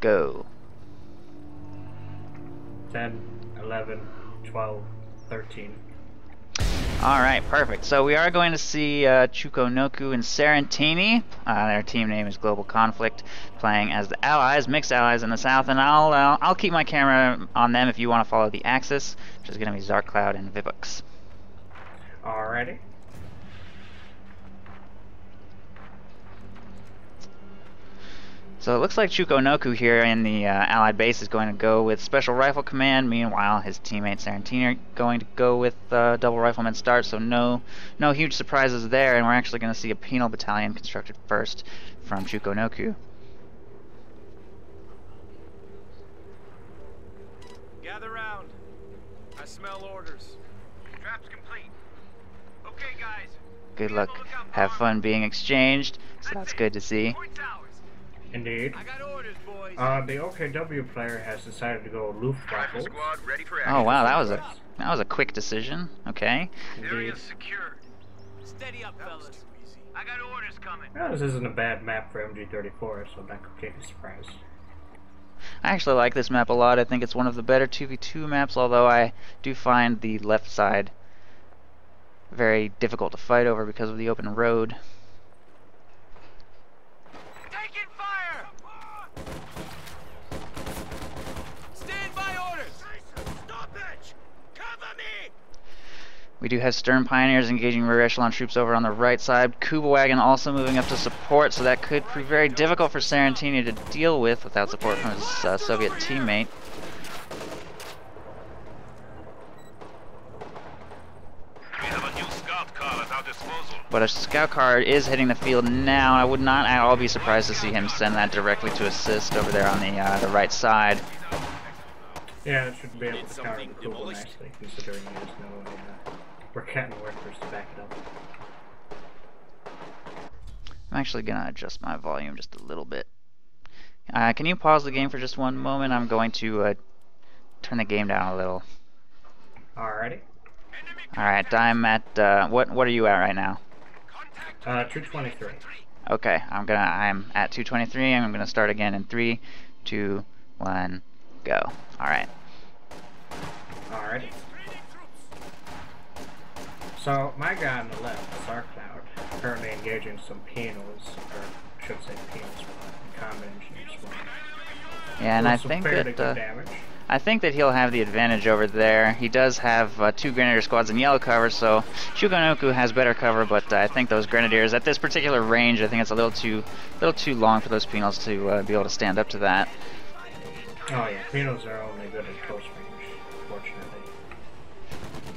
go. 10, 11, 12, 13. Alright, perfect. So we are going to see Chukonoku and Sarantini. Their team name is Global Conflict, playing as the Allies, mixed Allies in the south, and I'll keep my camera on them if you want to follow the axis, which is going to be Zarkcloud and Vibux. Alrighty. So it looks like Chukonoku here in the Allied base is going to go with Special Rifle Command. Meanwhile, his teammate Sarantini are going to go with Double Rifleman Start. So no huge surprises there, and we're actually going to see a penal battalion constructed first from Chukonoku. Gather round. I smell orders. Traps complete. Okay, guys. Good luck. Have fun being exchanged. So that's good to see. Indeed. I got orders, boys. The OKW player has decided to go Luftwaffe. Squad ready for action. Oh wow, that was a quick decision. Okay. Area secure. Steady up, fellas. I got orders coming. Well, this isn't a bad map for MG34, so I'm not completely surprised. I actually like this map a lot. I think it's one of the better 2v2 maps, although I do find the left side very difficult to fight over because of the open road. Taking fire! Stand by orders! Stop it! Cover me! We do have Stern Pioneers engaging rear echelon troops over on the right side. Kuba Wagon also moving up to support, so that could prove very difficult for Sarantini to deal with without support from his Soviet teammate. We have a new scout car at our disposal. But a scout car is hitting the field now. I would not at all be surprised to see him send that directly to assist over there on the right side. Yeah, it should be able to counter the Kuba nicely, considering there's no Brickhead workers to back it up. I'm actually going to adjust my volume just a little bit. Can you pause the game for just one moment? I'm going to turn the game down a little. Alrighty. Alright, I'm at, what are you at right now? 223. Okay, I'm at 223, and I'm gonna start again in 3, 2, 1, go. Alright. Alrighty. So, my guy on the left, Zarkcloud, currently engaging some penals, or I should say penals, common engineers. Yeah, and I think that he'll have the advantage over there. He does have 2 Grenadier squads in yellow cover, so Chukonoku has better cover, but I think those Grenadiers, at this particular range, I think it's a little too long for those penals to be able to stand up to that. Oh yeah, penals are only good at close range, fortunately.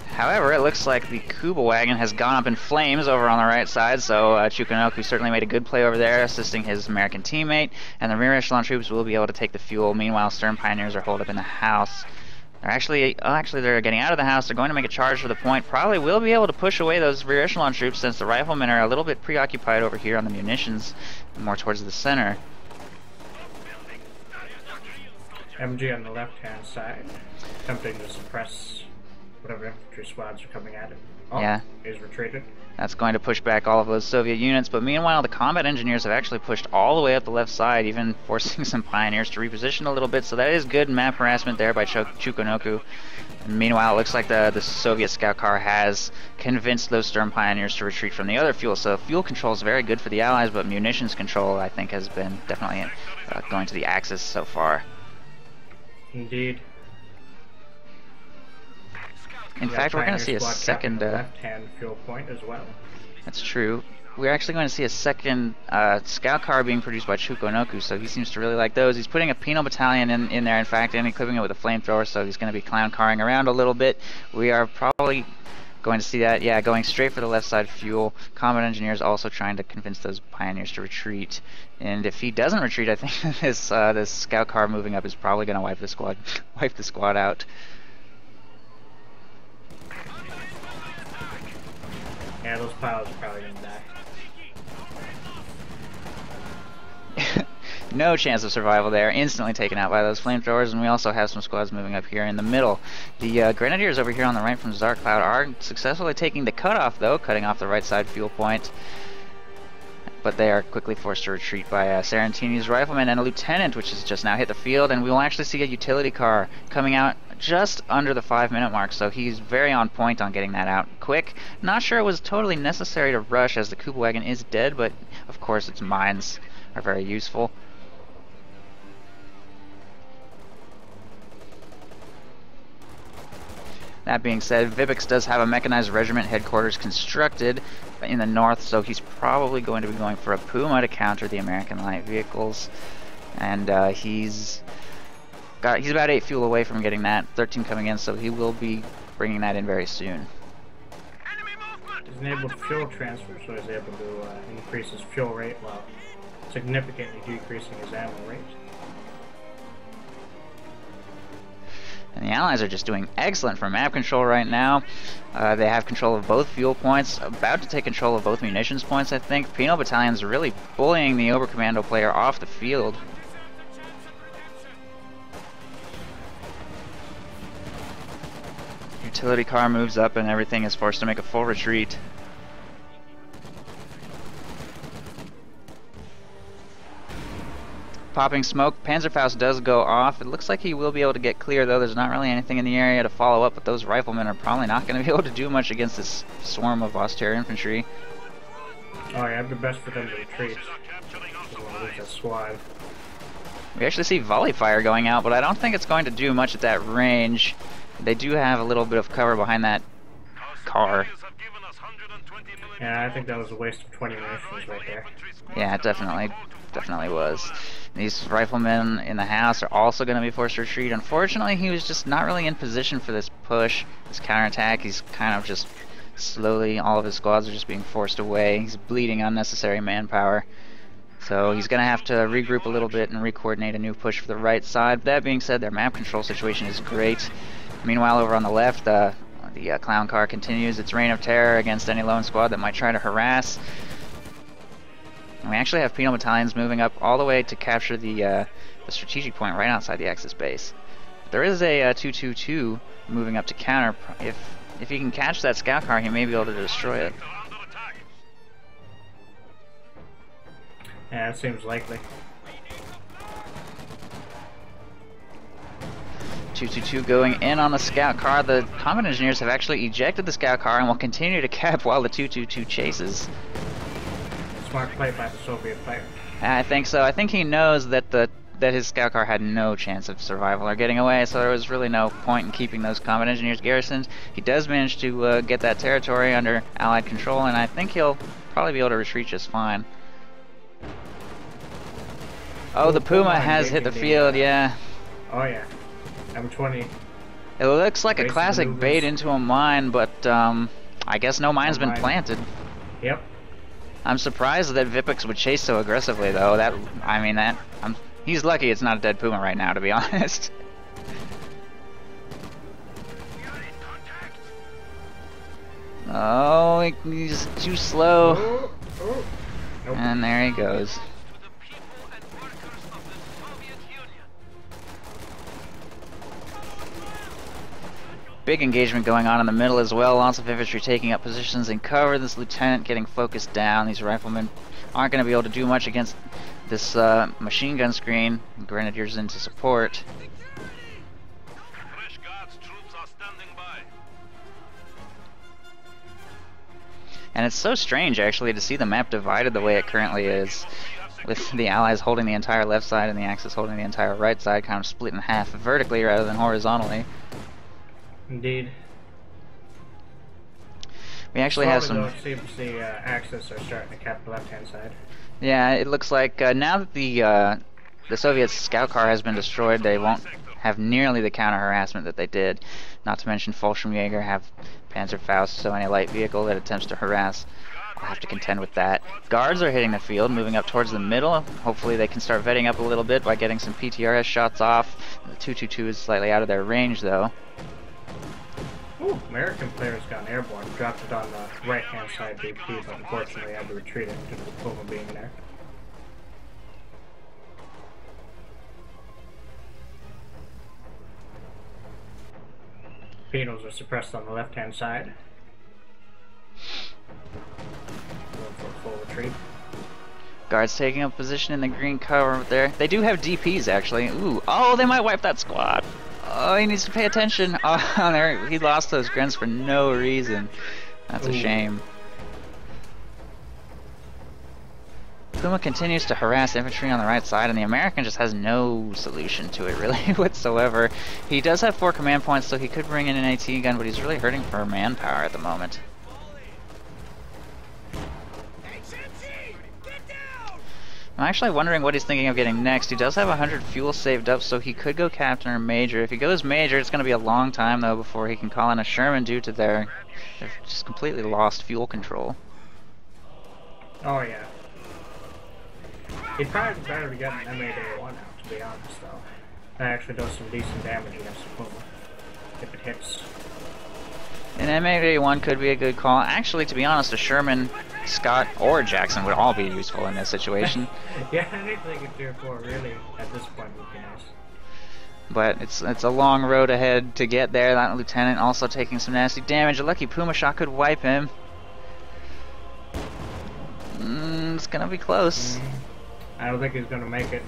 However, it looks like the Kuba Wagon has gone up in flames over on the right side, so Chukonoku certainly made a good play over there, assisting his American teammate, and the rear echelon troops will be able to take the fuel. Meanwhile, Stern Pioneers are holed up in the house. They're actually they're getting out of the house. They're going to make a charge for the point. Probably will be able to push away those rear echelon troops, since the riflemen are a little bit preoccupied over here on the munitions, more towards the center. MG on the left-hand side, attempting to suppress whatever infantry squads are coming at him. Oh, yeah. He's retreated. That's going to push back all of those Soviet units, but meanwhile the combat engineers have actually pushed all the way up the left side, even forcing some pioneers to reposition a little bit, so that is good map harassment there by Chukonoku. And meanwhile, it looks like the Soviet scout car has convinced those Stern Pioneers to retreat from the other fuel, so fuel control is very good for the Allies, but munitions control, I think, has been definitely going to the Axis so far. Indeed. In fact, we're going to see a second... left-hand fuel point as well. That's true. We're actually going to see a second scout car being produced by Chukonoku, so he seems to really like those. He's putting a penal battalion in there, in fact, and equipping it with a flamethrower, so he's going to be clown-carring around a little bit. We are probably going to see that, yeah, going straight for the left side fuel. Combat engineers also trying to convince those pioneers to retreat. And if he doesn't retreat, I think this scout car moving up is probably going to wipe the squad out. Yeah, those pilots are probably going to die. No chance of survival there. Instantly taken out by those flamethrowers, and we also have some squads moving up here in the middle. The Grenadiers over here on the right from Zarkcloud are successfully taking the cutoff, though, cutting off the right side fuel point. but they are quickly forced to retreat by Sarantini's rifleman and a lieutenant, which has just now hit the field, and we will actually see a utility car coming out just under the 5-minute mark, so he's very on point on getting that out quick. Not sure it was totally necessary to rush, as the Kuba wagon is dead, but of course its mines are very useful. That being said, Vipix does have a mechanized regiment headquarters constructed in the north, so he's probably going to be going for a Puma to counter the American light vehicles. And he's about 8 fuel away from getting that, 13 coming in, so he will be bringing that in very soon. He's enabled fuel transfer, so he's able to increase his fuel rate while significantly decreasing his ammo rate. And the Allies are just doing excellent for map control right now. They have control of both fuel points, about to take control of both munitions points, I think. Penal Battalion's really bullying the Oberkommando player off the field. Utility car moves up and everything is forced to make a full retreat. Popping smoke, Panzerfaust does go off. It looks like he will be able to get clear, though. There's not really anything in the area to follow up, but those riflemen are probably not going to be able to do much against this swarm of austere infantry. Oh yeah, it'd be best for them to retreat. That squad. We actually see volley fire going out, but I don't think it's going to do much at that range. They do have a little bit of cover behind that car. Yeah, I think that was a waste of 20 munitions right there. Yeah, it definitely was. These riflemen in the house are also going to be forced to retreat. Unfortunately, he was just not really in position for this push, this counterattack. He's kind of just slowly, all of his squads are just being forced away. He's bleeding unnecessary manpower. So he's going to have to regroup a little bit and re-coordinate a new push for the right side. That being said, their map control situation is great. Meanwhile, over on the left, the clown car continues its reign of terror against any lone squad that might try to harass. And we actually have penal battalions moving up all the way to capture the strategic point right outside the Axis base. There is a 222 moving up to counter. If he can catch that scout car, he may be able to destroy it. Yeah, it seems likely. 222 going in on the scout car. The combat engineers have actually ejected the scout car and will continue to cap while the 222 chases. Smart play by the Soviet player. I think so. I think he knows that his scout car had no chance of survival or getting away, so there was really no point in keeping those combat engineers garrisoned. He does manage to get that territory under Allied control, and I think he'll probably be able to retreat just fine. Oh, the Puma has hit the field, yeah. Oh yeah. M20. It looks like a classic bait into a mine, but I guess no mine's been planted. Yep. I'm surprised that Vipix would chase so aggressively, though. He's lucky it's not a dead Puma right now, to be honest. Oh, he's too slow. Nope. And there he goes. Big engagement going on in the middle as well. Lots of infantry taking up positions in cover. This lieutenant getting focused down. These riflemen aren't going to be able to do much against this machine gun screen. Grenadiers in to support. And it's so strange, actually, to see the map divided the way it currently is, with the Allies holding the entire left side and the Axis holding the entire right side, kind of split in half vertically rather than horizontally. Indeed. We actually have some... Though, it seems the Axis are starting to cap the left-hand side. Yeah, it looks like now that the Soviet scout car has been destroyed, they won't have nearly the counter-harassment that they did. Not to mention Jager have Panzerfaust, so any light vehicle that attempts to harass will have to contend with that. Guards are hitting the field, moving up towards the middle. Hopefully they can start vetting up a little bit by getting some PTRS shots off. The 222 is slightly out of their range, though. Ooh, American player's gone airborne. Dropped it on the right-hand side BP, but unfortunately had to retreat it due to the Puma being there. Penals are suppressed on the left-hand side. Going for a full retreat. Guards taking up position in the green cover there. They do have DPs actually. Ooh, oh, they might wipe that squad. Oh, he needs to pay attention. Oh, there, he lost those grunts for no reason. That's a shame. Puma continues to harass infantry on the right side, and the American just has no solution to it really whatsoever. He does have 4 command points, so he could bring in an AT gun, but he's really hurting for manpower at the moment. I'm actually wondering what he's thinking of getting next. He does have 100 fuel saved up, so he could go captain or major. If he goes major, it's going to be a long time though before he can call in a Sherman due to they've just completely lost fuel control. Oh yeah. He'd probably be better to get an M8A1 out, to be honest though. That actually does some decent damage against the Puma, if it hits. An M8A1 could be a good call. Actually, to be honest, a Sherman, Scott, or Jackson would all be useful in this situation. Yeah, anything in Tier 4 really, at this point, would be nice. But it's a long road ahead to get there. That lieutenant also taking some nasty damage. A lucky Puma shot could wipe him. It's gonna be close. I don't think he's gonna make it.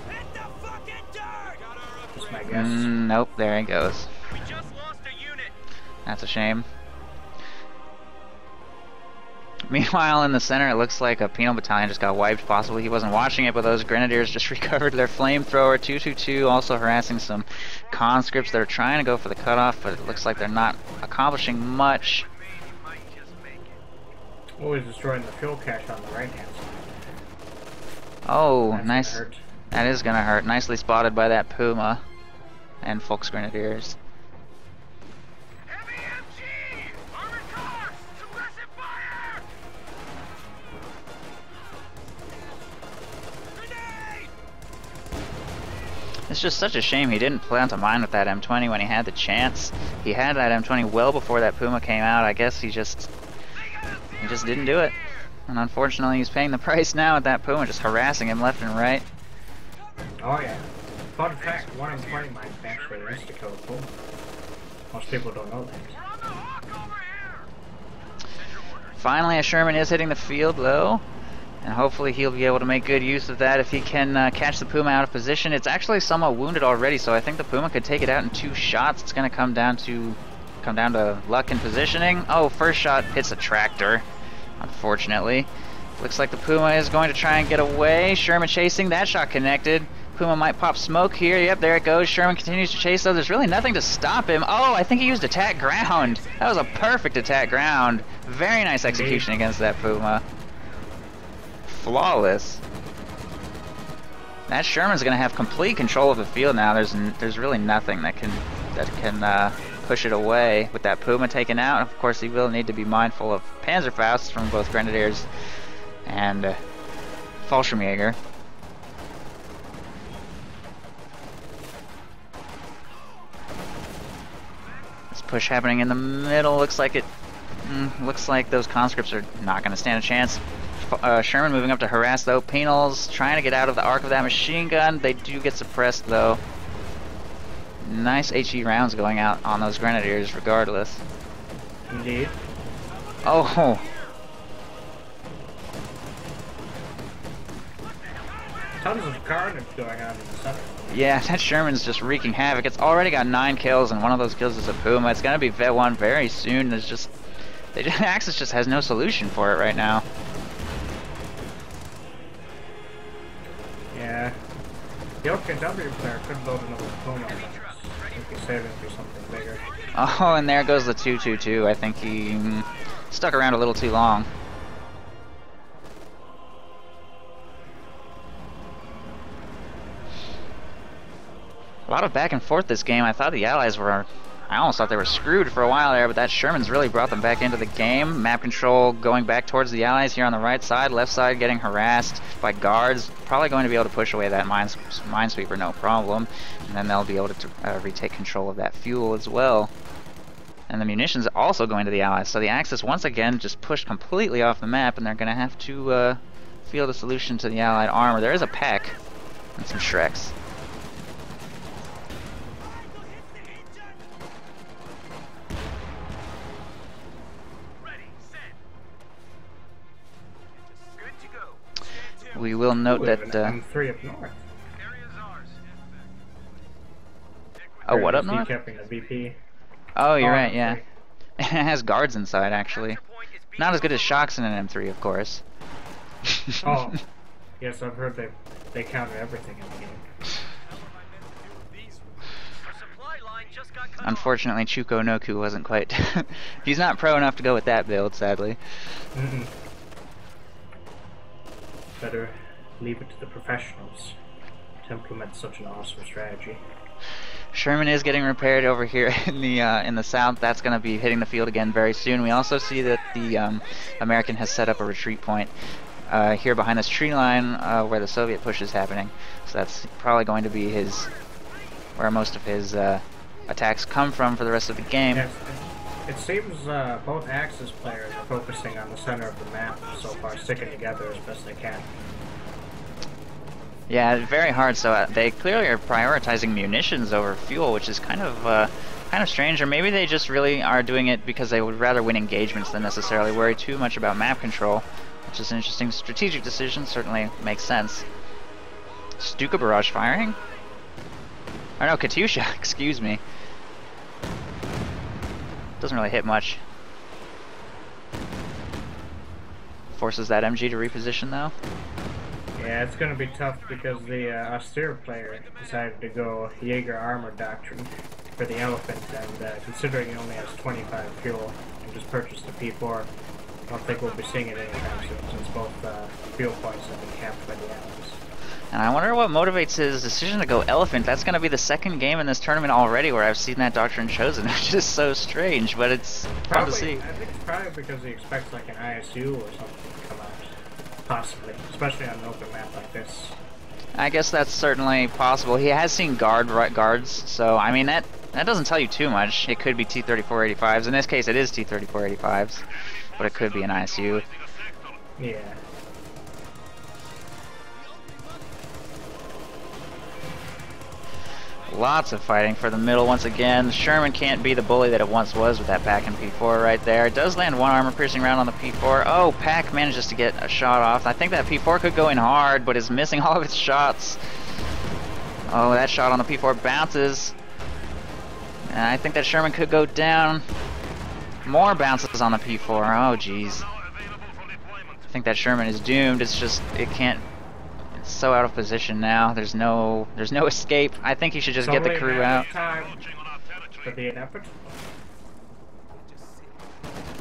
Just my guess. Nope, there he goes. We just lost a unit. That's a shame. Meanwhile, in the center, it looks like a penal battalion just got wiped. Possibly he wasn't watching it, but those grenadiers just recovered their flamethrower. 222 also harassing some conscripts that are trying to go for the cutoff, but it looks like they're not accomplishing much. Always destroying the fuel cache on the right hand side. Oh, That's nice. gonna hurt. That is gonna hurt. Nicely spotted by that Puma and Volksgrenadiers. It's just such a shame he didn't plant a mine with that M20 when he had the chance. He had that M20 well before that Puma came out. I guess he just didn't do it. And unfortunately he's paying the price now with that Puma just harassing him left and right. Oh yeah. Fun fact, one M20 mine can actually insta-kill a Puma. Most people don't know that. Finally a Sherman is hitting the field though. And hopefully he'll be able to make good use of that if he can catch the Puma out of position. It's actually somewhat wounded already, so I think the Puma could take it out in 2 shots. It's going to come down to luck and positioning. Oh, first shot hits a tractor, unfortunately. Looks like the Puma is going to try and get away. Sherman chasing, that shot connected. Puma might pop smoke here. Yep, there it goes. Sherman continues to chase, though. There's really nothing to stop him. Oh, I think he used attack ground. That was a perfect attack ground. Very nice execution against that Puma. Flawless. That Sherman's gonna have complete control of the field now. There's really nothing that can push it away with that Puma taken out. Of course, he will need to be mindful of Panzerfausts from both Grenadiers and Fallschirmjäger. This push happening in the middle looks like those conscripts are not going to stand a chance. Sherman moving up to harass though. Penals trying to get out of the arc of that machine gun. They do get suppressed though. Nice HE rounds going out on those Grenadiers regardless. Indeed. Oh. Tons of carnage going on in the center. Yeah, that Sherman's just wreaking havoc. It's already got 9 kills, and one of those kills is a Puma. It's gonna be Vet 1 very soon. Axis just has no solution for it right now. Yeah. The OKW player could build another Puma. I think he's saving for something bigger. Oh, and there goes the 222. I think he stuck around a little too long. A lot of back and forth this game. I thought the Allies I almost thought they were screwed for a while there, but that Sherman's really brought them back into the game. Map control going back towards the Allies here on the right side. Left side getting harassed by guards. Probably going to be able to push away that minesweeper, no problem. And then they'll be able to retake control of that fuel as well. And the munitions also going to the Allies. So the Axis once again just pushed completely off the map, and they're going to have to field a solution to the Allied armor. There is a pack and some Shreks. We will will note We have that. an M3 up north. Area's ours. Oh, what up Apparently north? Keeping the VP. Oh, you're Oh, right. Yeah, M3. it has guards inside actually. Capture point is being Not as good as overrun. shocks in an M3, of course. Oh, yes, I've heard they counter everything in the game. Our supply line just got cut off. Unfortunately, Chuko Noku wasn't quite. He's not pro enough to go with that build, sadly. Mm-mm. Better leave it to the professionals to implement such an awesome strategy. Sherman is getting repaired over here in the south. That's going to be hitting the field again very soon. We also see that the American has set up a retreat point here behind this tree line where the Soviet push is happening. So that's probably going to be where most of his attacks come from for the rest of the game. Yes, it seems both Axis players are focusing on the center of the map so far, sticking together as best they can. Yeah, very hard. So they clearly are prioritizing munitions over fuel, which is kind of strange. Or maybe they just really are doing it because they would rather win engagements than necessarily worry too much about map control, which is an interesting strategic decision. Certainly makes sense. Stuka barrage firing? Or no, Katyusha. Excuse me. Doesn't really hit much. Forces that MG to reposition though. Yeah, it's going to be tough because the austere player decided to go Jager armor doctrine for the elephant, and considering he only has 25 fuel and just purchased the P4, I don't think we'll be seeing it anytime soon since both fuel points have been capped by the Allies. And I wonder what motivates his decision to go elephant. That's going to be the second game in this tournament already where I've seen that doctrine chosen, which is so strange, but it's fun to see. I think it's probably because he expects like an ISU or something to come out. Possibly, especially on an open map like this. I guess that's certainly possible. He has seen guards, so I mean that doesn't tell you too much. It could be T-3485s. In this case, it is T-3485s, but it could be an ISU. Yeah. Lots of fighting for the middle once again. Sherman can't be the bully that it once was with that Pack and P4 right there. It does land one armor-piercing round on the P4. Oh, Pack manages to get a shot off. I think that P4 could go in hard, but is missing all of its shots. Oh, that shot on the P4 bounces. And I think that Sherman could go down. More bounces on the P4. Oh, jeez. I think that Sherman is doomed. It's just, it can't... so out of position now. There's no escape. I think he should just get the crew out.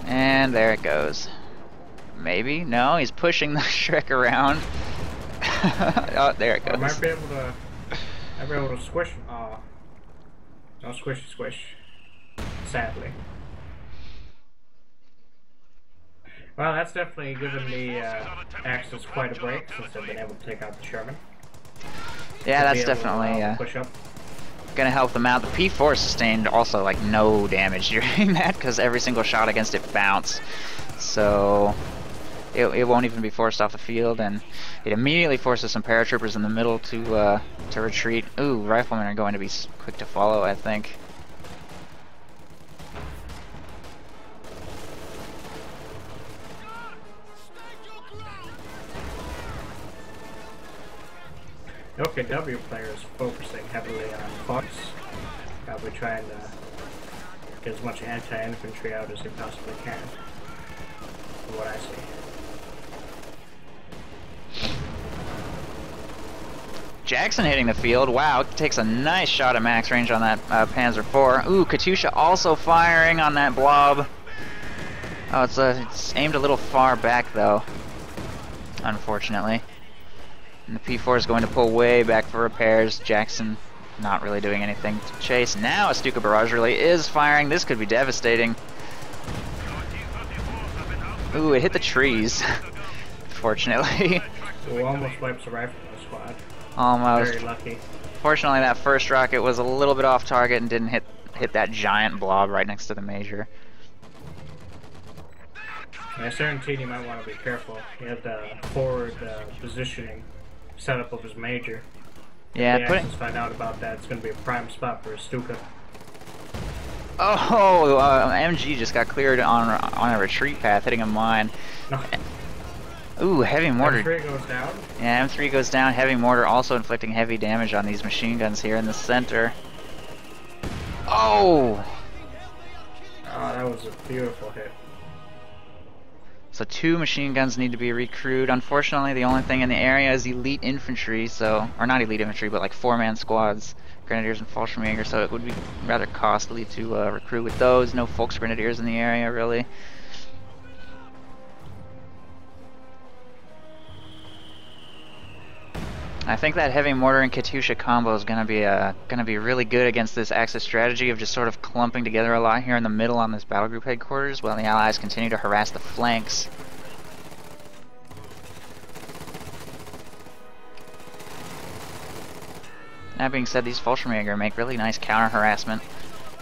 And there it goes. Maybe? No, he's pushing the Shrek around. Oh, there it goes. I might be able to squish. Oh, no squish. Sadly. Well, that's definitely given the Axis quite a break since they've been able to take out the Sherman. Yeah, that's definitely push up. gonna help them out. The P4 sustained also like no damage during that because every single shot against it bounced. So it won't even be forced off the field, and it immediately forces some paratroopers in the middle to retreat. Ooh, riflemen are going to be quick to follow, I think. The OKW player is focusing heavily on Fox, probably trying to get as much anti-infantry out as he possibly can, from what I see. Jackson hitting the field. Wow, takes a nice shot at max range on that Panzer IV. Ooh, Katyusha also firing on that blob. Oh, it's aimed a little far back though, unfortunately. And the P4 is going to pull way back for repairs. Jackson not really doing anything to chase. Now a Stuka barrage really is firing. This could be devastating. Ooh, it hit the trees. Fortunately. Ooh, almost wipes the rifle in the squad. Almost. Very lucky. Fortunately, that first rocket was a little bit off target and didn't hit that giant blob right next to the Major. Yeah, Sarantini might want to be careful. He had the forward positioning setup of his Major. Yeah, if the Axis find out about that, it's going to be a prime spot for a Stuka. Oh, MG just got cleared on a retreat path, hitting a mine. No. Ooh, heavy mortar. M3 goes down. Yeah, M3 goes down. Heavy mortar also inflicting heavy damage on these machine guns here in the center. Oh! Oh, that was a beautiful hit. So 2 machine guns need to be recrewed. Unfortunately, the only thing in the area is elite infantry, so, or not elite infantry, but like 4-man squads, grenadiers and Fallschirmjäger, so it would be rather costly to recruit with those. No Volksgrenadiers in the area, really. I think that heavy mortar and Katyusha combo is gonna be really good against this Axis strategy of just sort of clumping together a lot here in the middle on this battle group headquarters, while the Allies continue to harass the flanks. That being said, these Fallschirmjäger make really nice counter harassment.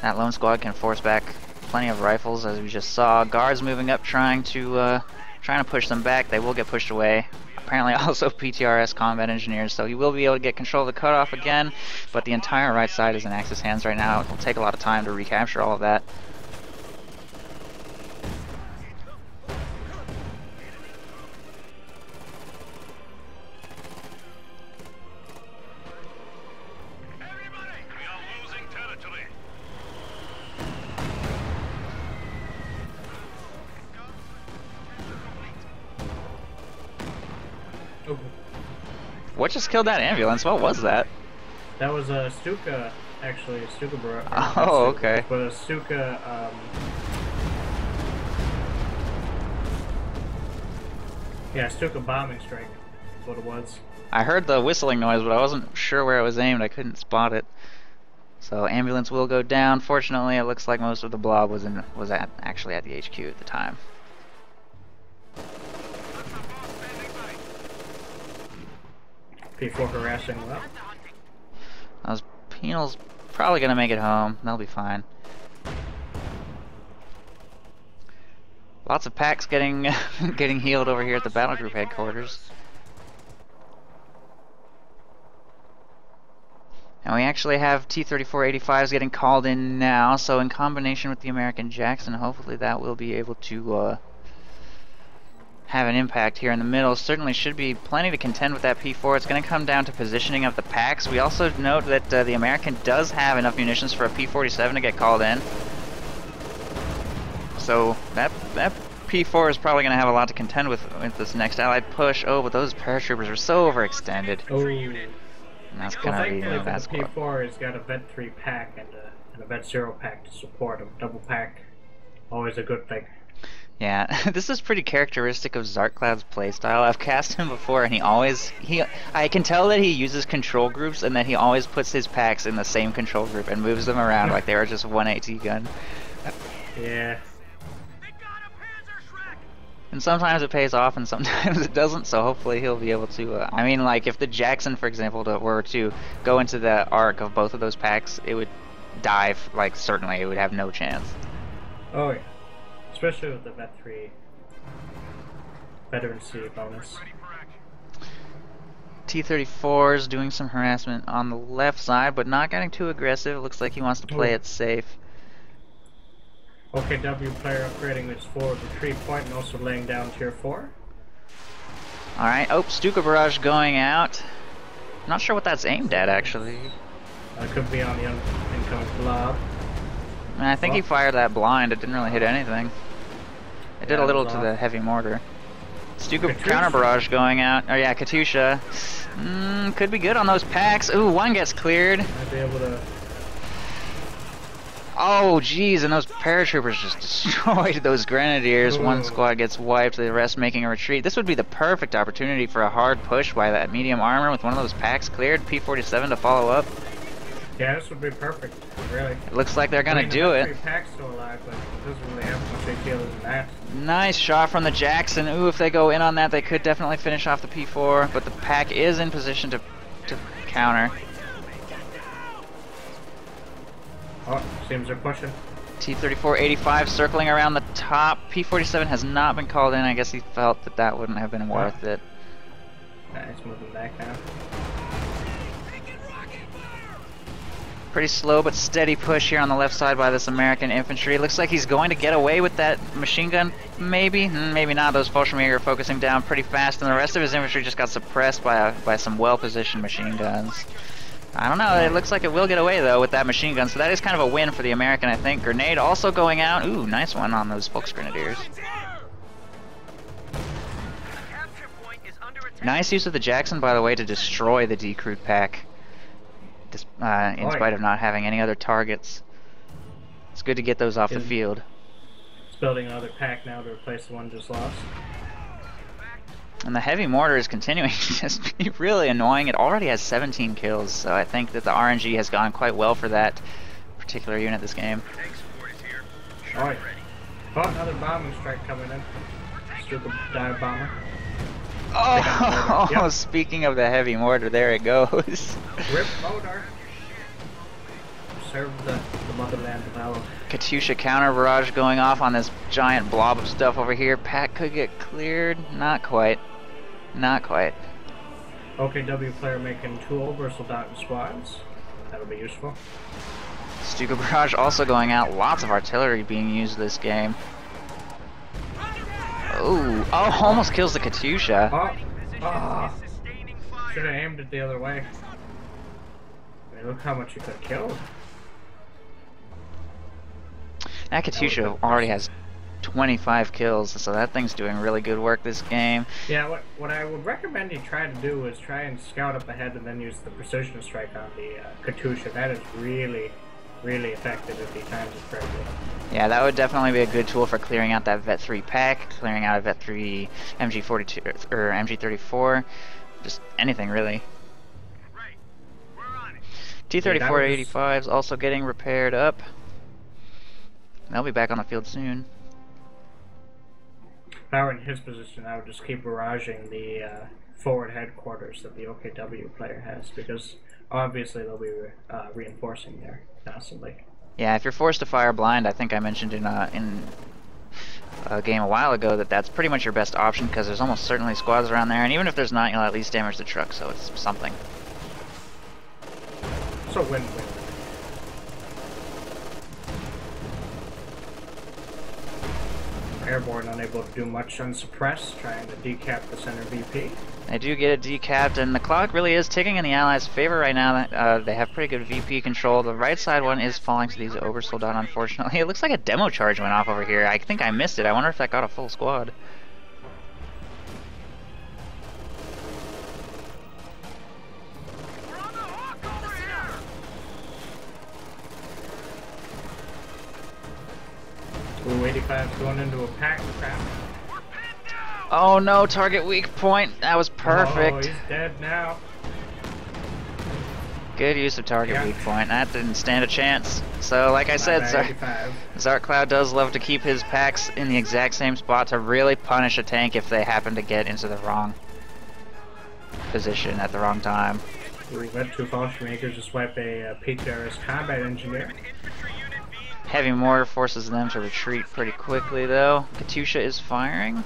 That lone squad can force back plenty of rifles, as we just saw. Guards moving up, trying to push them back. They will get pushed away. Apparently also PTRS combat engineers, so he will be able to get control of the cutoff again, but the entire right side is in Axis hands right now. It will take a lot of time to recapture all of that. Everybody, we are losing territory. Oh, What just killed that ambulance? What was that? that was a Stuka, actually, a Stuka barrage. Oh, okay. But a Stuka, yeah, Stuka bombing strike, is what it was. I heard the whistling noise, but I wasn't sure where it was aimed. I couldn't spot it. So ambulance will go down. Fortunately, it looks like most of the blob was actually at the HQ at the time. P4 harassing well. Those penals probably gonna make it home. They'll be fine. Lots of packs getting getting healed over here at the battle group headquarters. And we actually have T-34-85s getting called in now, so in combination with the American Jackson, hopefully that will be able to have an impact here in the middle. Certainly should be plenty to contend with that P4. It's going to come down to positioning of the packs. We also note that the American does have enough munitions for a P-47 to get called in. So that P4 is probably going to have a lot to contend with this next Allied push. Oh, but those paratroopers are so overextended. Oh. And that's Well, going to be thankfully that's the P4 has got a Vet 3 pack and a Vet 0 pack to support him. Double pack, always a good thing. Yeah, this is pretty characteristic of Zarklad's playstyle. I've cast him before, and I can tell that he uses control groups, and that he always puts his packs in the same control group and moves them around like they were just one AT gun. Yeah. And sometimes it pays off, and sometimes it doesn't. So hopefully he'll be able to. I mean, like if the Jackson, for example, were to go into the arc of both of those packs, it would dive. Like certainly, it would have no chance. Oh yeah. Especially with the Vet 3 Veteran C bonus. T-34 is doing some harassment on the left side, but not getting too aggressive. It looks like he wants to play it safe. OKW player upgrading his forward retreat point and also laying down tier 4. Alright, oh, Stuka barrage going out. Not sure what that's aimed at, actually. Could be on the incoming blob. I think he fired that blind. It didn't really hit anything. It did a little to the heavy mortar. Stuka counter barrage going out. Oh yeah, Katyusha. Could be good on those packs. Ooh, one gets cleared. Might be able to. Oh geez, and those paratroopers just destroyed those grenadiers. Ooh. One squad gets wiped, the rest making a retreat. This would be the perfect opportunity for a hard push by that medium armor with one of those packs cleared. P-47 to follow up. Yeah, this would be perfect, really. It looks like they're gonna do it. The pack's still alive, but it doesn't really have much appeal than that. Nice shot from the Jackson. Ooh, if they go in on that, they could definitely finish off the P4, but the pack is in position to counter. Oh, seems they're pushing. T-34-85 circling around the top. P-47 has not been called in. I guess he felt that that wouldn't have been worth it. Nah, it's moving back now. Pretty slow but steady push here on the left side by this American infantry. Looks like he's going to get away with that machine gun, maybe? Maybe not. Those Fallschirmjäger are focusing down pretty fast, and the rest of his infantry just got suppressed by some well-positioned machine guns. I don't know. It looks like it will get away, though, with that machine gun, so that is kind of a win for the American, I think. Grenade also going out. Ooh, nice one on those Volksgrenadiers. Nice use of the Jackson, by the way, to destroy the decrewed pack. In spite of not having any other targets. It's good to get those off the field. It's building another pack now to replace the one just lost. And the heavy mortar is continuing to just be really annoying. It already has 17 kills, so I think that the RNG has gone quite well for that particular unit this game. Alright. Oh, another bombing strike coming in. Stupid dive bomber. Oh, Yep. Speaking of the heavy mortar, there it goes. Rip motor. Serve the motherland well. Katyusha counter barrage going off on this giant blob of stuff over here. Pack could get cleared. Not quite. Not quite. OKW player making 2 Obersoldaten squads. That'll be useful. Stuka barrage also going out. Lots of artillery being used this game. Ooh, oh, almost kills the Katyusha. Oh. Should have aimed it the other way. I mean, look how much you could have killed. That Katyusha already has 25 kills, so that thing's doing really good work this game. Yeah, what I would recommend you try to do is try and scout up ahead and then use the precision strike on the Katyusha. That is really effective if he times it correctly. Yeah, that would definitely be a good tool for clearing out that Vet 3 pack, clearing out a Vet 3 MG42 or MG34, just anything really. Right. We're on it. T-34-85's also getting repaired up. They'll be back on the field soon. If I were in his position, I would just keep barraging the forward headquarters that the OKW player has, because obviously they'll be reinforcing there constantly. Yeah, if you're forced to fire blind, I think I mentioned in a game a while ago that that's pretty much your best option, because there's almost certainly squads around there, and even if there's not, you'll at least damage the truck, so it's something. So win-win. Airborne unable to do much unsuppressed, trying to decap the center VP. They do get it decapped, and the clock really is ticking in the Allies' favor right now. They have pretty good VP control. The right side one is falling to these Obersoldaten, unfortunately. It looks like a demo charge went off over here. I think I missed it. I wonder if that got a full squad. We're on the hook over here. Blue 85's going into a pack trap. We're pinned down. Oh no, target weak point. That was Oh, perfect. he's dead now. Good use of target weak point. That didn't stand a chance. So, like I said, 85. Zartcloud does love to keep his packs in the exact same spot to really punish a tank if they happen to get into the wrong position at the wrong time. We've got 2 Fallschirmjägers just wipe a PTRS combat engineer. Heavy mortar forces them to retreat pretty quickly, though. Katyusha is firing.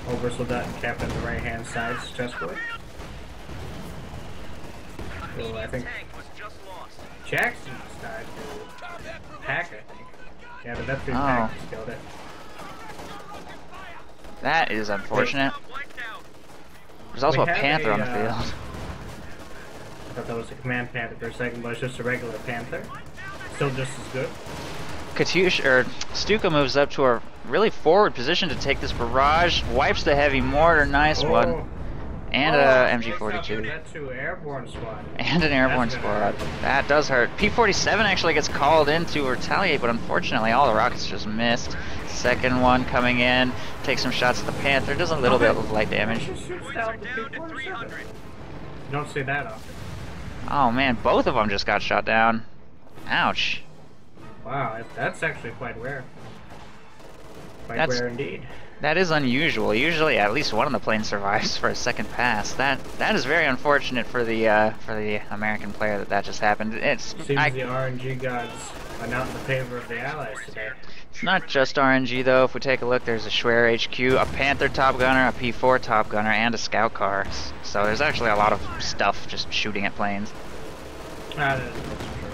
Obersoldaten capped on the right hand side successfully. So I think Tank was just lost. Jackson just died to pack, I think. Yeah, the Vet 3 Oh. pack just killed it. That is unfortunate. Blanked out. There's also We a have Panther a, on the field. I thought that was a Command Panther for a second, but it's just a regular Panther. Still just as good. Katyusha, or Stuka moves up to a really forward position to take this barrage. Wipes the heavy mortar. Nice one. And a MG42. That's an airborne squad. And an airborne That's gonna squad. That does hurt. P-47 actually gets called in to retaliate, but unfortunately all the rockets just missed. Second one coming in, takes some shots at the Panther, does a little bit of light damage. Just shoots down the P-47. You don't see that often. Oh man, both of them just got shot down. Ouch. Wow, that's actually quite rare. Quite That's- rare indeed. That is unusual. Usually at least one of the planes survives for a second pass. That is very unfortunate for the American player that just happened. Seems the R1G gods are not in the favor of the Allies today. It's not just RNG though. If we take a look, there's a Schwer HQ, a Panther top gunner, a P4 top gunner, and a scout car. So there's actually a lot of stuff just shooting at planes. That's true.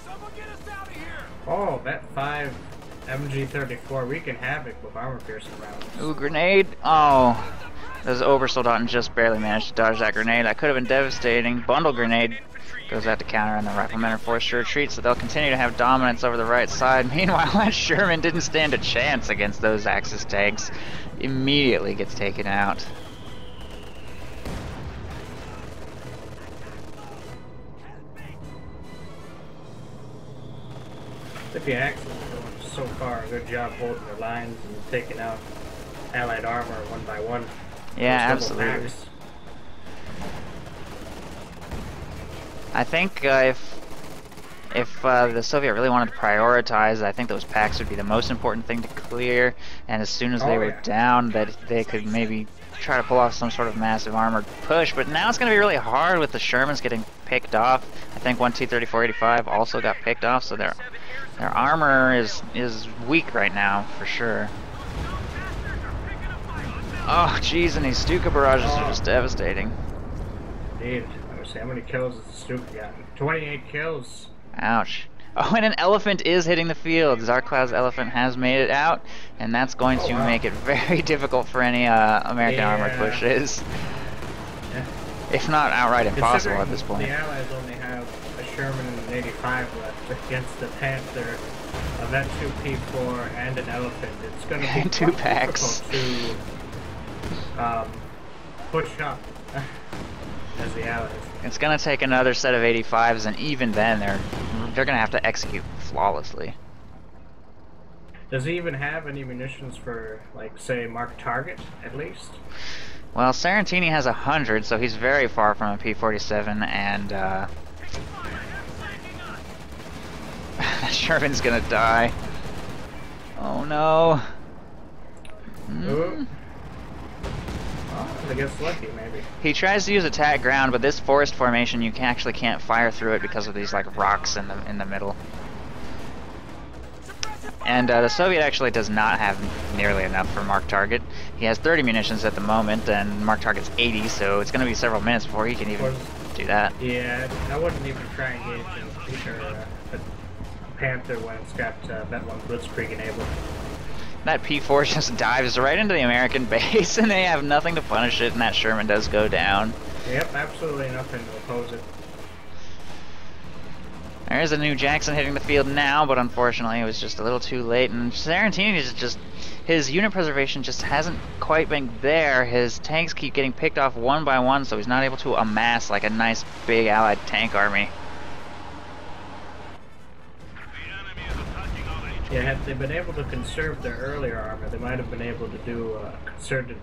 Someone get us out of here! Oh, that 5 MG34 wreaking havoc with armor piercing rounds. Ooh, grenade. Oh, those Obersoldaten just barely managed to dodge that grenade. That could have been devastating. Bundle grenade goes out to counter, and the riflemen are forced to retreat, so they'll continue to have dominance over the right side. Meanwhile, that Sherman didn't stand a chance against those Axis tanks. Immediately gets taken out. The Axis is doing so far a good job holding their lines and taking out Allied armor one by one. Yeah, Those double absolutely. packs. I think if the Soviet really wanted to prioritize, I think those packs would be the most important thing to clear. And as soon as they were down, that they could maybe try to pull off some sort of massive armored push. But now it's going to be really hard with the Shermans getting picked off. I think one T-34-85 also got picked off, so their armor is weak right now for sure. Oh, jeez, and these Stuka barrages are just devastating. Indeed. I would say, how many kills has the Stuka gotten? 28 kills. Ouch. Oh, and an elephant is hitting the field. Zarklaz's elephant has made it out, and that's going to make it very difficult for any American armored pushes. Yeah. If not outright impossible at this point. The Allies only have a Sherman and an 85 left against the Panther, a Vet 2 P4, and an elephant. It's going to be Two packs. difficult to push up as the Allies. It's going to take another set of 85s, and even then they're going to have to execute flawlessly. Does he even have any munitions for, like, say, marked target, at least? Well, Sarantini has 100, so he's very far from a P-47, and Sherman's gonna die. Oh no. Ooh. Oh, I guess lucky, maybe. He tries to use attack ground, but this forest formation, you actually can't fire through it because of these like rocks in the middle. And the Soviet actually does not have nearly enough for mark target. He has 30 munitions at the moment, and mark target's 80, so it's going to be several minutes before he can even do that. Yeah, I wouldn't even try engaging a Panther when it's got Vet 1 Blitzkrieg enabled. That P4 just dives right into the American base, and they have nothing to punish it, and that Sherman does go down. Yep, absolutely nothing to oppose it. There's a new Jackson hitting the field now, but unfortunately it was just a little too late, and Sarantini is just, his unit preservation just hasn't quite been there. His tanks keep getting picked off one by one, so he's not able to amass like a nice big Allied tank army. Yeah, had they been able to conserve their earlier armor, they might have been able to do a concerted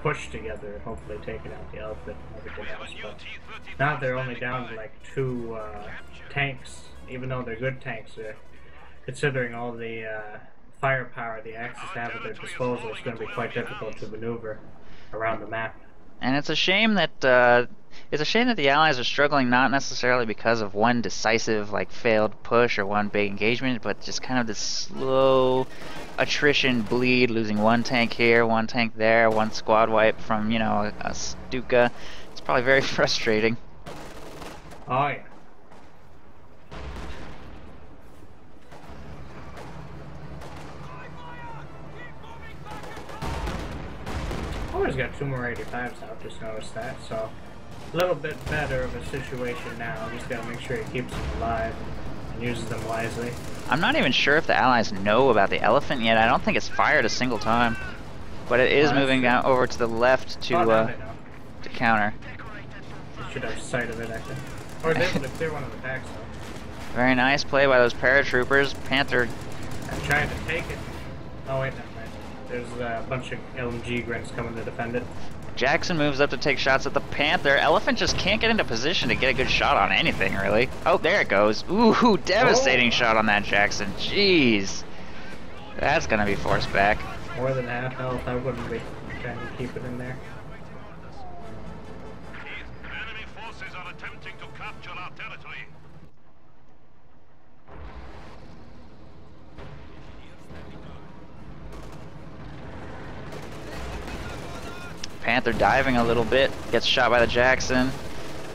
push together and hopefully taking out the elephant and everything else. But now they're only down to like 2 tanks, even though they're good tanks. Considering all the firepower the Axis have at their disposal, it's going to be quite difficult to maneuver around the map. And it's a shame that the Allies are struggling, not necessarily because of one decisive like failed push or one big engagement, but just kind of this slow attrition bleed, losing one tank here, one tank there, one squad wipe from, you know, a Stuka. It's probably very frustrating. Oh yeah. Oh, he's got 2 more 85s out, just noticed that, so a little bit better of a situation now. Just gotta make sure he keeps them alive and uses them wisely. I'm not even sure if the Allies know about the elephant yet. I don't think it's fired a single time, but it is moving down over to the left to counter. They should have sight of it, I think. Or they able to clear one of the packs though. Very nice play by those paratroopers. Panther. I'm trying to take it. Oh wait, never mind. There's a bunch of LMG grins coming to defend it. Jackson moves up to take shots at the Panther. Elephant just can't get into position to get a good shot on anything, really. Oh, there it goes. Ooh, devastating shot on that Jackson. Jeez. That's gonna be forced back. More than half health, I wouldn't be trying to keep it in there. Enemy forces are attempting to capture our territory. Panther diving a little bit, gets shot by the Jackson.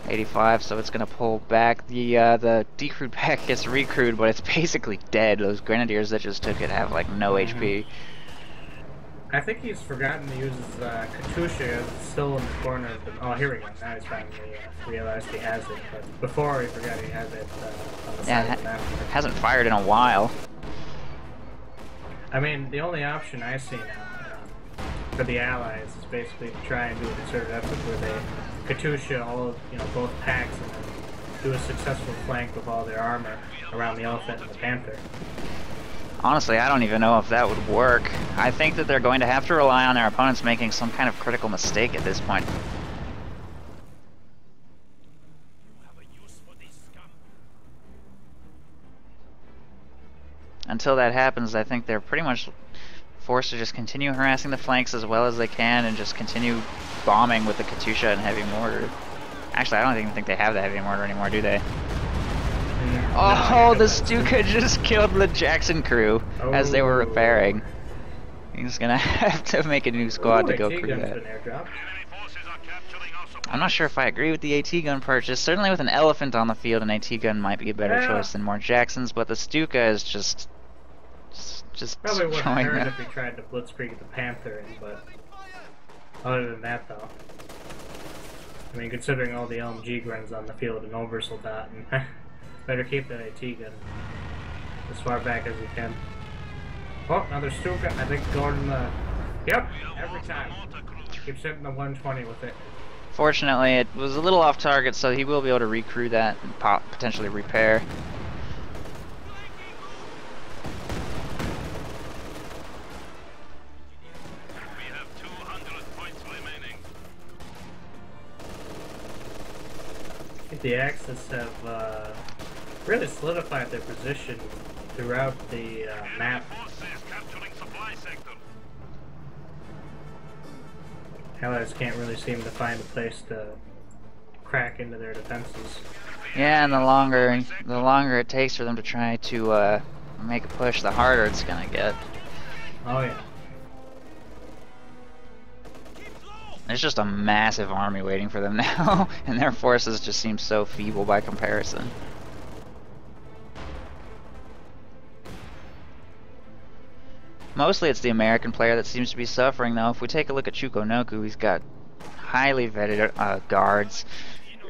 85, so it's gonna pull back. The decrewed pack gets recrewed, but it's basically dead. Those grenadiers that just took it have like no HP. I think he's forgotten to use his Katusha. It's still in the corner of the... Oh, here we go. Now he's finally realized he has it. But before he forgot he had it on the side of the map. Hasn't fired in a while. I mean, the only option I see now for the Allies is basically to try and do a concerted effort where they Katusha all, both packs and then do a successful flank with all their armor around the Elephant and the Panther. Honestly, I don't even know if that would work. I think that they're going to have to rely on their opponents making some kind of critical mistake at this point. Until that happens, I think they're pretty much forced to just continue harassing the flanks as well as they can and just continue bombing with the Katusha and heavy mortar. Actually, I don't even think they have the heavy mortar anymore, do they? Oh, the Stuka just killed the Jackson crew as they were repairing. He's gonna have to make a new squad to go through that. I'm not sure if I agree with the AT gun purchase. Certainly with an Elephant on the field, an AT gun might be a better choice than more Jacksons, but the Stuka is just probably wouldn't hurt them. if we tried to blitzkrieg the Panther, but other than that though, I mean, considering all the LMG grens on the field and Oversoul dot, and better keep that AT gun as far back as we can. Oh, another Stuka. I think going the... Yep, every time. Keeps hitting the 120 with it. Fortunately, it was a little off target, so he will be able to recrew that and potentially repair. We have 200 points remaining. I think the Axis have really solidified their position throughout the map. Allies can't really seem to find a place to crack into their defenses. Yeah, and the longer it takes for them to try to make a push, the harder it's gonna get. Oh yeah. There's just a massive army waiting for them now, and their forces just seem so feeble by comparison. Mostly it's the American player that seems to be suffering, though. If we take a look at Chukonoku, he's got highly vetted guards.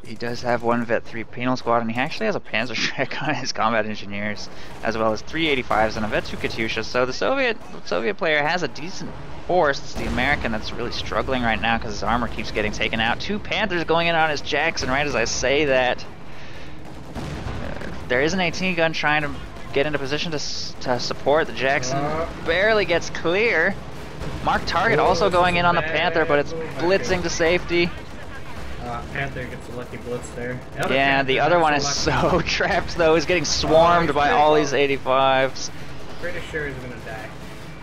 He does have one Vet 3 penal squad, and he actually has a Panzerschreck on his combat engineers, as well as 3 85s and a Vet 2 Katusha. So the Soviet player has a decent force. It's the American that's really struggling right now because his armor keeps getting taken out. 2 Panthers going in on his Jackson right as I say that. There is an 18 gun trying to get into position to support. The Jackson barely gets clear. Mark target also going in on the Panther, but it's blitzing to safety. Panther gets a lucky blitz there. Yeah, the other one is so trapped though. He's getting swarmed by all these 85s. Pretty sure he's gonna die.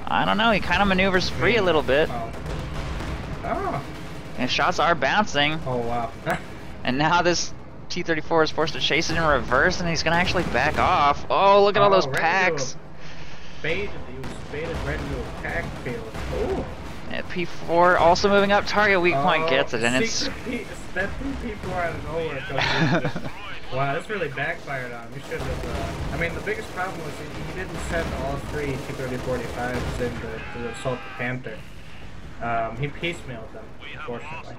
I don't know, he kind of maneuvers free a little bit. Oh. And shots are bouncing. Oh wow. And now this T-34 is forced to chase it in reverse, and he's gonna actually back off. Oh, look at all those packs. He was baited right into a pack field. Ooh. And P4 also moving up. Target weak point gets it, and it's... That P4 out of nowhere. Wow, this really backfired on him. He should have... I mean, the biggest problem was he didn't send all 3 T-30-45s in to assault the Panther. He piecemealed them, unfortunately.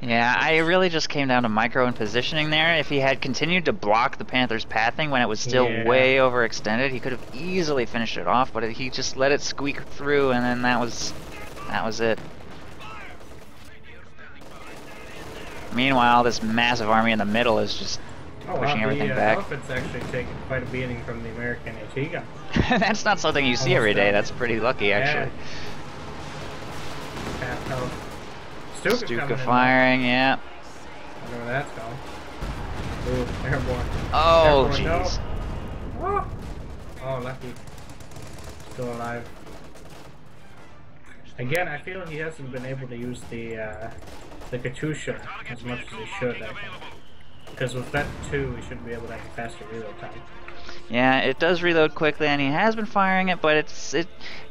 Yeah, I really just came down to micro and positioning there. If he had continued to block the Panther's pathing when it was still way overextended, he could have easily finished it off, but he just let it squeak through, and then that was it. Meanwhile, this massive army in the middle is just pushing everything back. The Elephant's actually taken quite a beating from the American AT gun. That's not something you see every day. That's pretty lucky, actually. Stuka firing, yeah. I don't know where that's going. Ooh, airborne. Oh, jeez. No. Oh, lucky. Still alive. Again, I feel he hasn't been able to use the Katusha as much as he should, I think. Because with that 2, we should be able to have a faster reload time. Yeah, it does reload quickly, and he has been firing it, but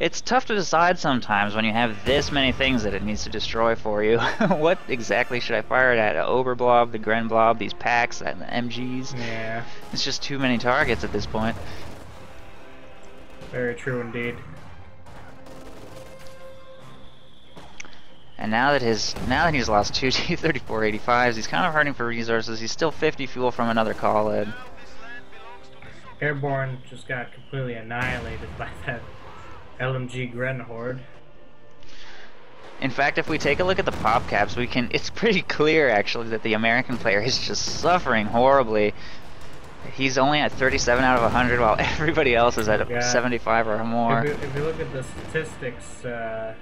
it's tough to decide sometimes when you have this many things that it needs to destroy for you. What exactly should I fire it at? An Oberblob, the Grenblob, these packs, and the MGs? Yeah. It's just too many targets at this point. Very true indeed. And now that he's lost two T-34-85s, he's kind of hurting for resources. He's still 50 fuel from another call-in. Airborne just got completely annihilated by that LMG Gren horde. In fact, if we take a look at the pop caps, it's pretty clear actually that the American player is just suffering horribly. He's only at 37 out of 100 while everybody else is at 75 or more. If you look at the statistics, the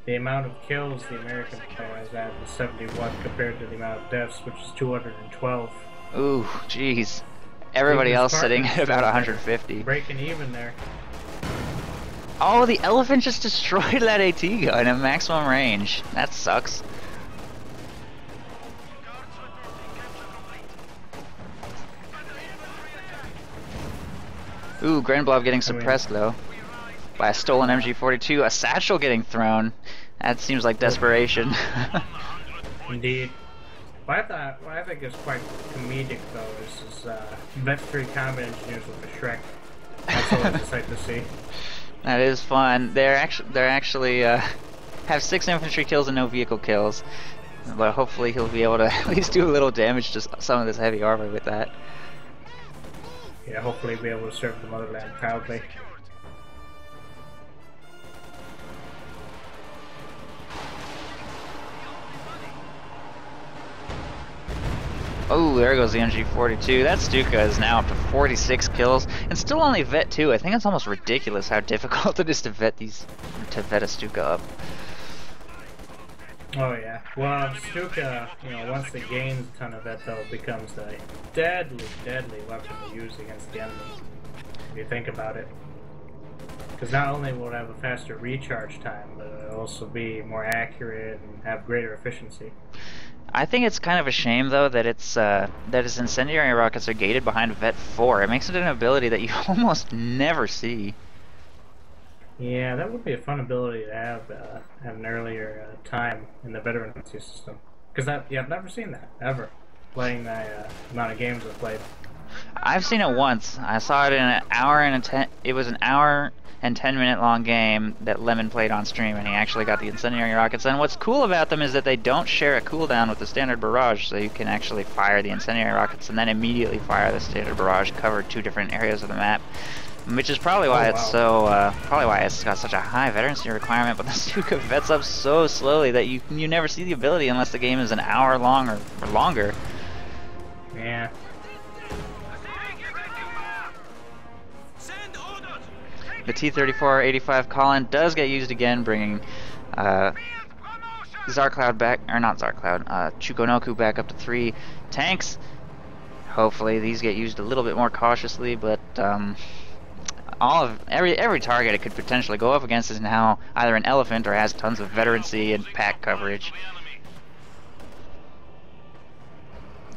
amount of kills the American player has had is 71 compared to the amount of deaths, which is 212. Ooh, jeez. Everybody else sitting at about 150. Breaking even there. Oh, the elephant just destroyed that AT gun at maximum range. That sucks. Ooh, Grenblob getting suppressed though by a stolen MG42. A satchel getting thrown. That seems like desperation. Indeed. What I think is quite comedic though is Vet 3 combat engineers with a Shrek. That's always a sight to see. That is fun. They're actually have 6 infantry kills and no vehicle kills, but hopefully he'll be able to at least do a little damage to some of this heavy armor with that. Yeah, hopefully be able to serve the motherland proudly. Oh, there goes the MG42. That Stuka is now up to 46 kills, and still only vet 2. I think it's almost ridiculous how difficult it is to vet a Stuka up. Oh yeah. Well, Stuka, once it gains a ton of vet, though, becomes a deadly weapon to use against the enemy. If you think about it. Because not only will it have a faster recharge time, but it'll also be more accurate and have greater efficiency. I think it's kind of a shame though that its incendiary rockets are gated behind Vet 4. It makes it an ability that you almost never see. Yeah, that would be a fun ability to have at an earlier time in the veterancy system. Because I've never seen that ever, playing the amount of games I've played. I've seen it once. I saw it in an hour and it was an hour and 10-minute long game that Lemon played on stream, and he actually got the incendiary rockets. And what's cool about them is that they don't share a cooldown with the standard barrage, so you can actually fire the incendiary rockets and then immediately fire the standard barrage, cover 2 different areas of the map, which is probably why it's got such a high veterancy requirement. But the Stuka vets up so slowly that you never see the ability unless the game is an hour long or longer. Yeah. The T-34-85 Colin does get used again, bringing Zarcloud back, or not Zarcloud, Chukonoku back up to 3 tanks. Hopefully these get used a little bit more cautiously, but every target it could potentially go up against is now either an elephant or has tons of veterancy and pack coverage.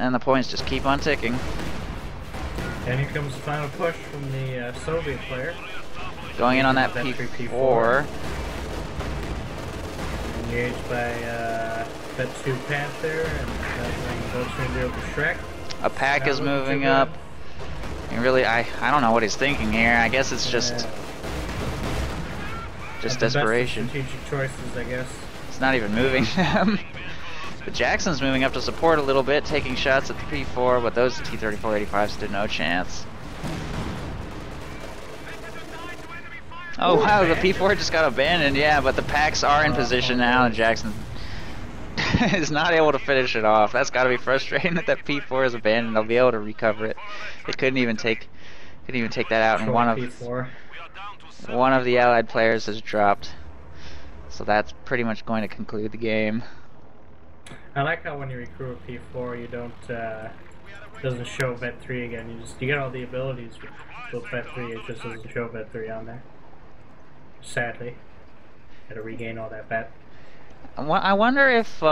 And the points just keep on ticking. And here comes the final push from the Soviet player. Going in on that P4. Engaged by Vet 2 Panther, and that goes to Shrek. A pack is moving up. And really, I don't know what he's thinking here. I guess it's just desperation. Strategic choices, I guess. It's not even moving them. But Jackson's moving up to support a little bit, taking shots at the P4, but those T-34-85s stood no chance. Oh wow, the P4 just got abandoned, yeah, but the packs are in position now, and Jackson is not able to finish it off. That's got to be frustrating that P4 is abandoned. They'll be able to recover it. It couldn't even take that out, and one of the Allied players has dropped. So that's pretty much going to conclude the game. I like how when you recruit a P4, you don't doesn't show Vet 3 again. You get all the abilities with Vet 3. It just doesn't show Vet 3 on there. Sadly, gotta regain all that vet. I wonder if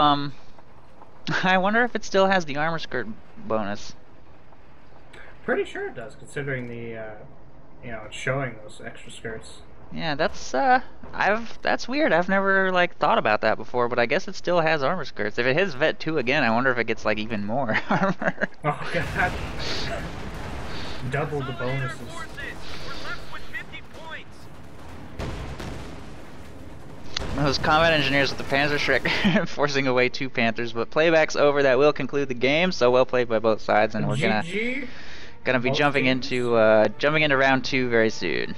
it still has the armor skirt bonus. Pretty sure it does, considering the, you know, it's showing those extra skirts. Yeah, that's weird. I've never like thought about that before, but I guess it still has armor skirts. If it hits Vet 2 again, I wonder if it gets like even more armor. Oh god. Double the bonuses. Those combat engineers with the Panzerschreck forcing away 2 Panthers, but playback's over. That will conclude the game. So well played by both sides, and we're gonna be jumping into round 2 very soon.